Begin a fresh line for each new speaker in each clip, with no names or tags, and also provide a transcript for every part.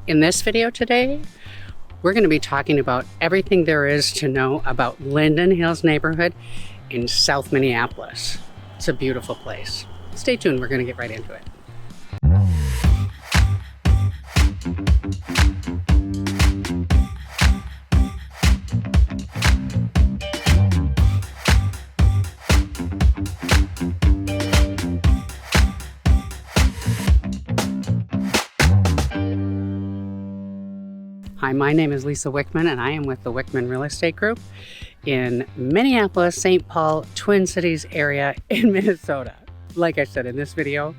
In this video today, we're going to be talking about everything there is to know about Linden Hills neighborhood in South Minneapolis. It's a beautiful place. Stay tuned, we're going to get right into it. Hi, my name is Lisa Wickman, and I am with the Wickman Real Estate Group in Minneapolis, St. Paul, Twin Cities area in Minnesota. Like I said in this video,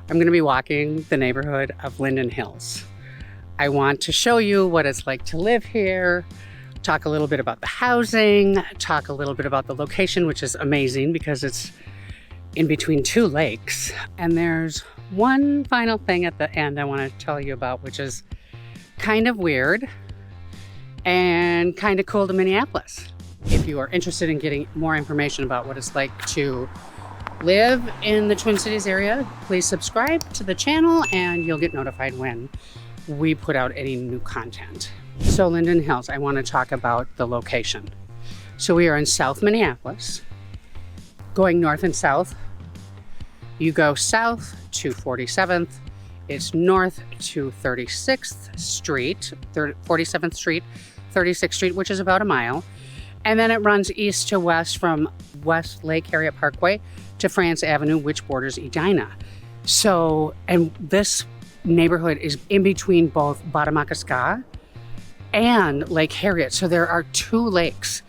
I'm going to be walking the neighborhood of Linden Hills. I want to show you what it's like to live here, talk a little bit about the housing, talk a little bit about the location, which is amazing because it's in between two lakes. And there's one final thing at the end I want to tell you about, which is kind of weird and kind of cool to Minneapolis. If you are interested in getting more information about what it's like to live in the Twin Cities area, please subscribe to the channel and you'll get notified when we put out any new content. So Linden Hills, I want to talk about the location. So we are in South Minneapolis, going north and south. You go south to 47th, it's north to 36th Street, 47th Street, 36th Street, which is about a mile. And then it runs east to west from West Lake Harriet Parkway to France Avenue, which borders Edina. So, and this neighborhood is in between both Bottom-Akaska and Lake Harriet. So there are two lakes,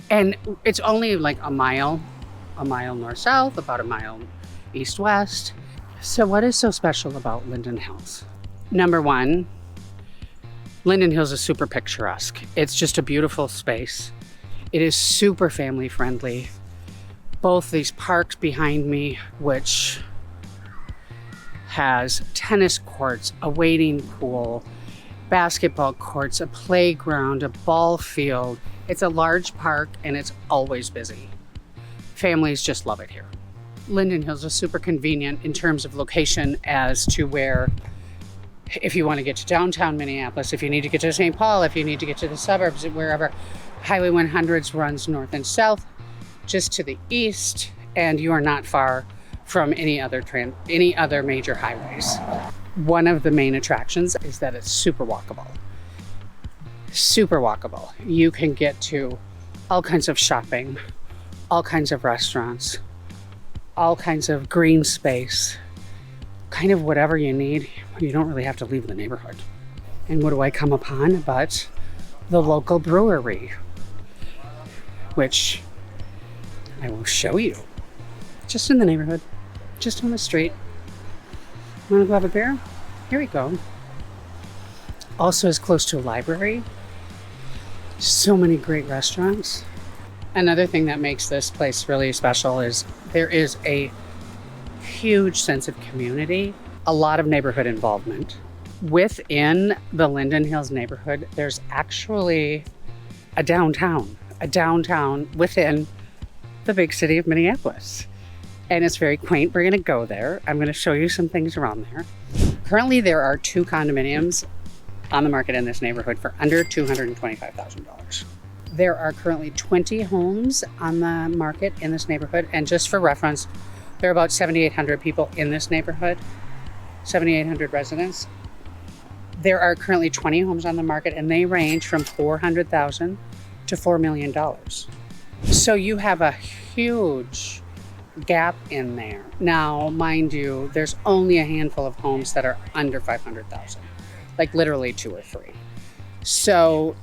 and it's only like a mile north-south, about a mile east-west. So what is so special about Linden Hills? Number one, Linden Hills is super picturesque. It's just a beautiful space. It is super family friendly. Both these parks behind me, which has tennis courts, a wading pool, basketball courts, a playground, a ball field. It's a large park and it's always busy. Families just love it here. Linden Hills is super convenient in terms of location as to where, if you want to get to downtown Minneapolis, if you need to get to St. Paul, if you need to get to the suburbs, wherever. Highway 100 runs north and south, just to the east, and you are not far from any other major highways. One of the main attractions is that it's super walkable. Super walkable. You can get to all kinds of shopping, all kinds of restaurants, all kinds of green space, kind of whatever you need. You don't really have to leave the neighborhood. And what do I come upon but the local brewery, which I will show you. Just in the neighborhood, just on the street. Want to go have a beer? Here we go. Also is close to a library. So many great restaurants. Another thing that makes this place really special is there is a huge sense of community, a lot of neighborhood involvement. Within the Linden Hills neighborhood, there's actually a downtown within the big city of Minneapolis. And it's very quaint. We're gonna go there. I'm gonna show you some things around there. Currently, there are 2 condominiums on the market in this neighborhood for under $225,000. There are currently 20 homes on the market in this neighborhood. And just for reference, there are about 7,800 people in this neighborhood, 7,800 residents. There are currently 20 homes on the market, and they range from $400,000 to $4 million. So you have a huge gap in there. Now, mind you, there's only a handful of homes that are under $500,000, like literally 2 or 3. So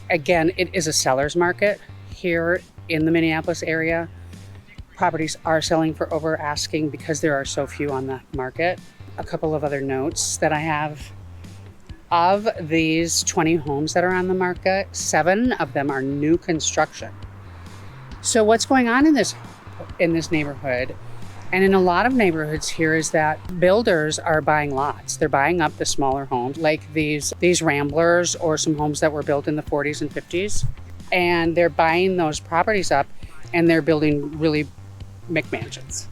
again, it is a seller's market here in the Minneapolis area. Properties are selling for over asking because there are so few on the market. A couple of other notes that I have. Of these 20 homes that are on the market, 7 of them are new construction. So what's going on in this neighborhood, and in a lot of neighborhoods here, is that builders are buying lots. They're buying up the smaller homes, like these Ramblers or some homes that were built in the 40s and 50s. And they're buying those properties up and they're building really McMansions.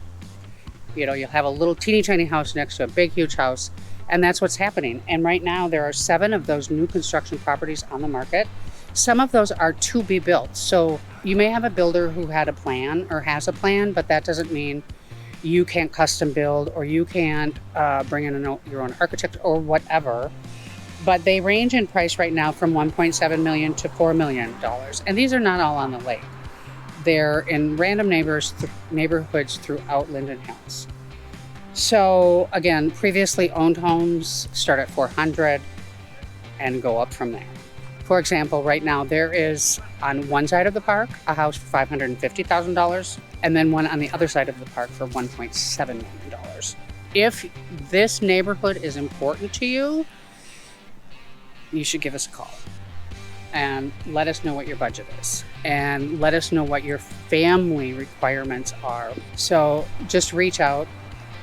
You know, you'll have a little teeny tiny house next to a big, huge house, And that's what's happening. And right now there are 7 of those new construction properties on the market. Some of those are to be built. So you may have a builder who had a plan or has a plan, but that doesn't mean you can't custom build or you can't bring in your own architect or whatever. But they range in price right now from $1.7 million to $4 million. And these are not all on the lake. They're in random neighborhoods throughout Linden Hills. So again, previously owned homes start at $400 and go up from there. For example, right now there is on one side of the park a house for $550,000 and then one on the other side of the park for $1.7 million. If this neighborhood is important to you, you should give us a call and let us know what your budget is and let us know what your family requirements are. So just reach out,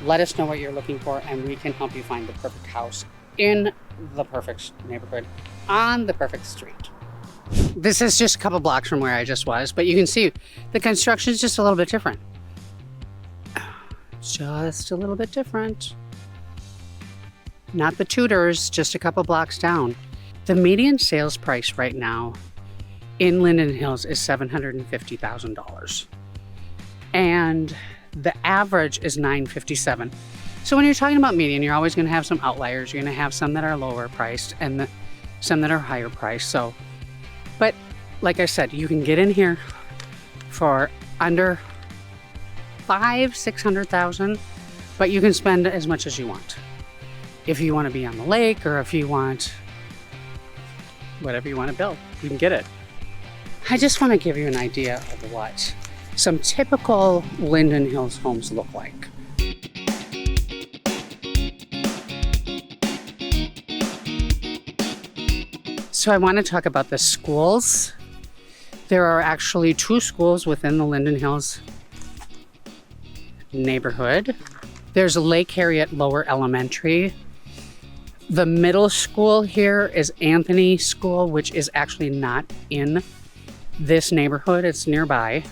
let us know what you're looking for, and we can help you find the perfect house in the perfect neighborhood on the perfect street. This is just a couple blocks from where I just was, but you can see the construction is just a little bit different. Just a little bit different. Not the Tudors, just a couple blocks down. The median sales price right now in Linden Hills is $750,000. And the average is $957,000. So when you're talking about median, you're always going to have some outliers. You're going to have some that are lower priced and some that are higher priced. But like I said, you can get in here for under $600,000, but you can spend as much as you want. If you want to be on the lake or if you want whatever you want to build, you can get it. I just want to give you an idea of what some typical Linden Hills homes look like. So I want to talk about the schools. There are actually 2 schools within the Linden Hills neighborhood. There's Lake Harriet Lower Elementary. The middle school here is Anthony School, which is actually not in this neighborhood. It's nearby.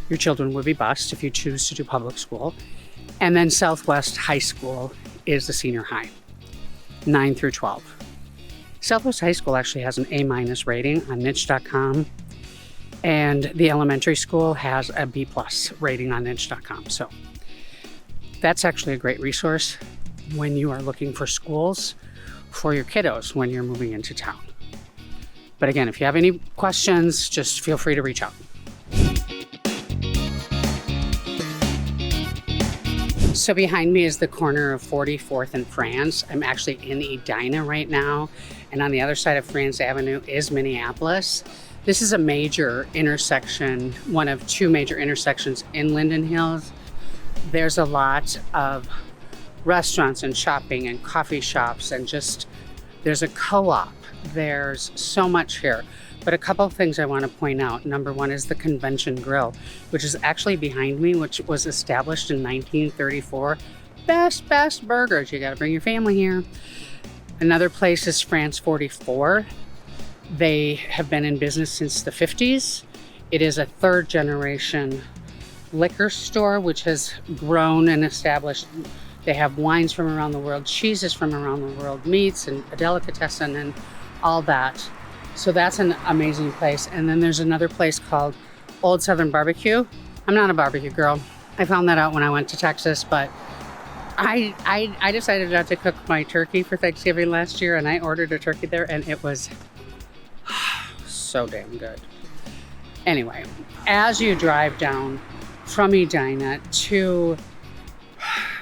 Your children would be bused if you choose to do public school. And then Southwest High School is the senior high, 9 through 12. Southwest High School actually has an A- rating on niche.com, and the elementary school has a B+ rating on niche.com. So that's actually a great resource when you are looking for schools for your kiddos when you're moving into town. But again, if you have any questions, just feel free to reach out. So behind me is the corner of 44th and France. I'm actually in Edina right now, and on the other side of France Avenue is Minneapolis. This is a major intersection, one of 2 major intersections in Linden Hills. There's a lot of restaurants and shopping and coffee shops, and there's a co-op. There's so much here. But a couple of things I want to point out. Number 1 is the Convention Grill, which is actually behind me, which was established in 1934. Best burgers. You got to bring your family here. Another place is France 44. They have been in business since the 50s. It is a 3rd generation liquor store, which has grown and established. They have wines from around the world, cheeses from around the world, meats and a delicatessen and all that. So that's an amazing place. And then there's another place called Old Southern Barbecue. I'm not a barbecue girl. I found that out when I went to Texas, but I decided not to cook my turkey for Thanksgiving last year, and I ordered a turkey there, and it was so damn good. Anyway, as you drive down from Edina to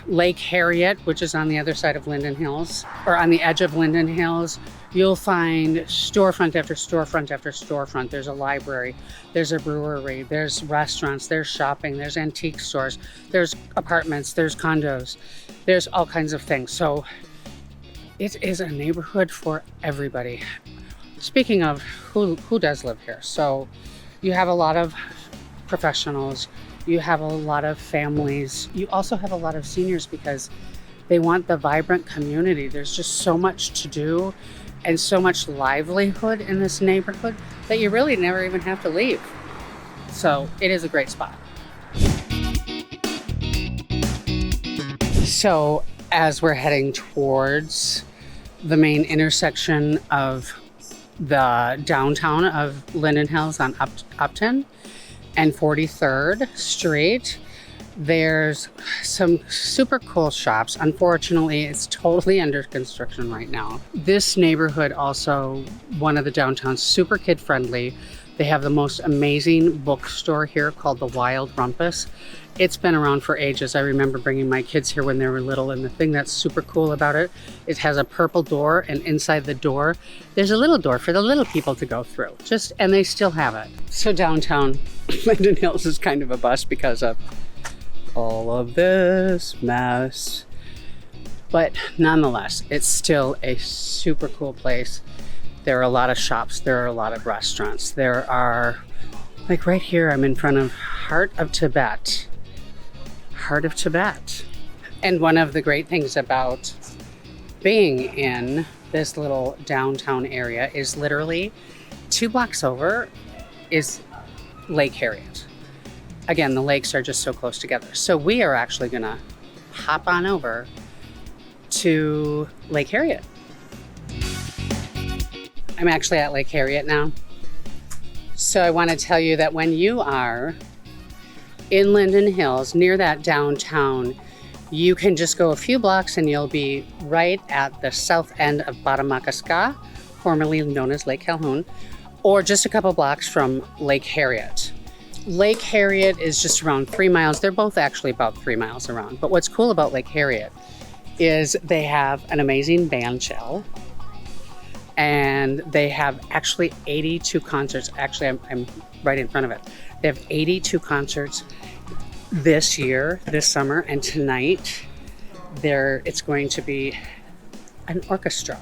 Lake Harriet, which is on the other side of Linden Hills, or on the edge of Linden Hills, you'll find storefront after storefront after storefront. There's a library, there's a brewery, there's restaurants, there's shopping, there's antique stores, there's apartments, there's condos, there's all kinds of things. So it is a neighborhood for everybody. Speaking of who does live here, so you have a lot of professionals, you have a lot of families, you also have a lot of seniors because they want the vibrant community. There's just so much to do and so much livelihood in this neighborhood that you really never even have to leave. So it is a great spot. So as we're heading towards the main intersection of the downtown of Linden Hills on Upton and 43rd Street. There's some super cool shops. Unfortunately, it's totally under construction right now. This neighborhood also, one of the downtowns, super kid friendly. They have the most amazing bookstore here called the Wild Rumpus. It's been around for ages. I remember bringing my kids here when they were little, and the thing that's super cool about it, it has a purple door, and inside the door, there's a little door for the little people to go through. And they still have it. So downtown Linden Hills is kind of a bust because of all of this mess. But nonetheless, it's still a super cool place. There are a lot of shops, there are a lot of restaurants. There are, like right here, I'm in front of Heart of Tibet. Heart of Tibet. And one of the great things about being in this little downtown area is literally 2 blocks over is Lake Harriet. Again, the lakes are just so close together. So we are actually gonna hop on over to Lake Harriet. I'm actually at Lake Harriet now. So I want to tell you that when you are in Linden Hills, near that downtown, you can just go a few blocks and you'll be right at the south end of Bottomakaska, formerly known as Lake Calhoun, or just a couple blocks from Lake Harriet. Lake Harriet is just around 3 miles. They're both actually about 3 miles around. But what's cool about Lake Harriet is they have an amazing band shell. And they have actually 82 concerts. Actually, I'm right in front of it. They have 82 concerts this year, this summer, and tonight it's going to be an orchestra.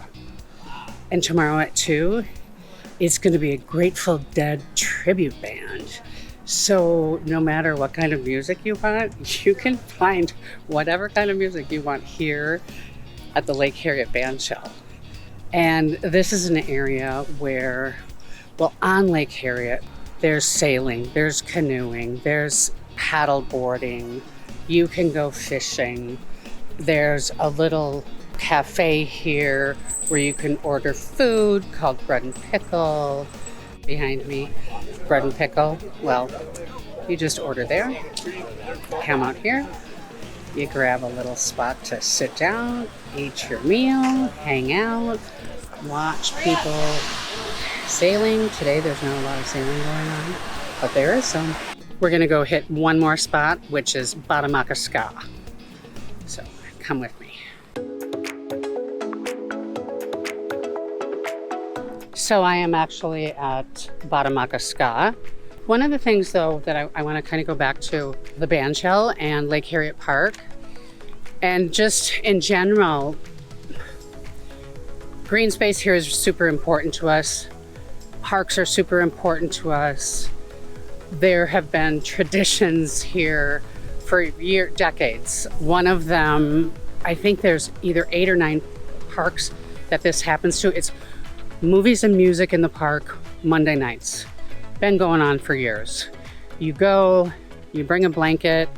And tomorrow at 2, it's going to be a Grateful Dead tribute band. So no matter what kind of music you want, you can find whatever kind of music you want here at the Lake Harriet Band Shell. And this is an area where, well, on Lake Harriet, there's sailing, there's canoeing, there's paddle boarding, you can go fishing. There's a little cafe here where you can order food called Bread and Pickle. Behind me, Bread and Pickle. Well, you just order there, come out here, you grab a little spot to sit down, eat your meal, hang out, watch people sailing. Today there's not a lot of sailing going on, but there is some. We're gonna go hit one more spot, which is Bottomakaska. So come with me. So I am actually at Bottomakaska. One of the things though that I want to kind of go back to the band shell and Lake Harriet Park, and just in general, green space here is super important to us. Parks are super important to us. There have been traditions here for decades. One of them, I think there's either 8 or 9 parks that this happens to. It's movies and music in the park Monday nights. Been going on for years. You go, you bring a blanket,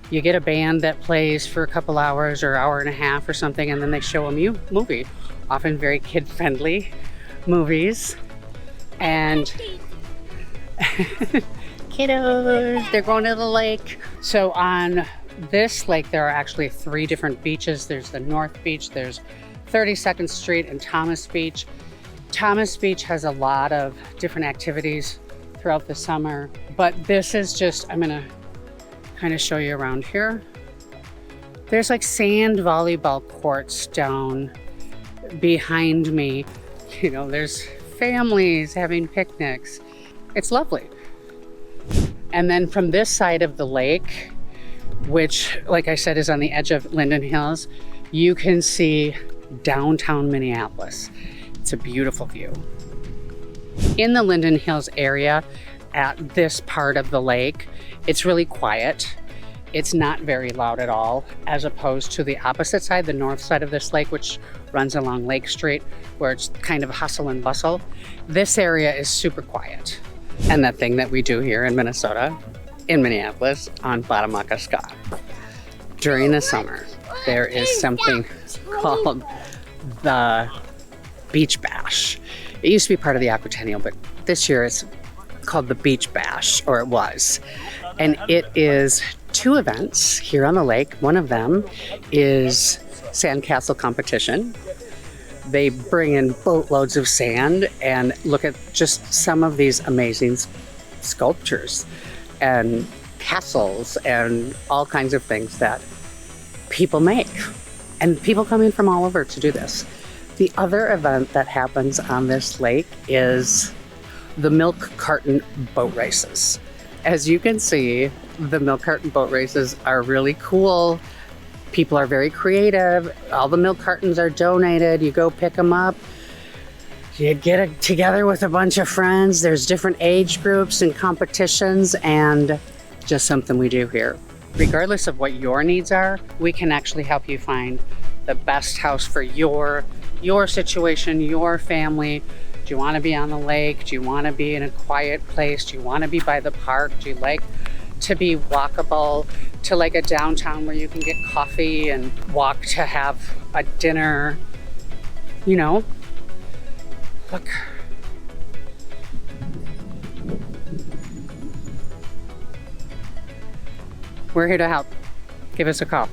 you get a band that plays for a couple hours or hour and a half or something, and then they show a movie, often very kid-friendly movies. And kiddos, they're going to the lake. So on this lake, there are actually 3 different beaches. There's the North Beach, there's 32nd Street, and Thomas Beach. Thomas Beach has a lot of different activities throughout the summer, but this is just, I'm gonna kind of show you around here. There's like sand volleyball courts down behind me. You know, there's families having picnics. It's lovely. And then from this side of the lake, which, like I said, is on the edge of Linden Hills, you can see downtown Minneapolis. It's a beautiful view. In the Linden Hills area, at this part of the lake, it's really quiet. It's not very loud at all, as opposed to the opposite side, the north side of this lake, which runs along Lake Street, where it's kind of hustle and bustle. This area is super quiet. And that thing that we do here in Minnesota, in Minneapolis, on Bottomakaska during the summer. there is something called the Beach Bash. It used to be part of the Aquatennial, but this year it's called the Beach Bash, or it was. And it is 2 events here on the lake. One of them is sandcastle competition. They bring in boatloads of sand and look at just some of these amazing sculptures and castles and all kinds of things that people make. And people come in from all over to do this. The other event that happens on this lake is the milk carton boat races. As you can see, the milk carton boat races are really cool. People are very creative. All the milk cartons are donated. You go pick them up. You get together with a bunch of friends. There's different age groups and competitions, and just something we do here. Regardless of what your needs are, we can actually help you find the best house for your situation, your family. Do you want to be on the lake? Do you want to be in a quiet place? Do you want to be by the park? Do you like to be walkable to like a downtown where you can get coffee and walk to have a dinner? You know, look. We're here to help. Give us a call.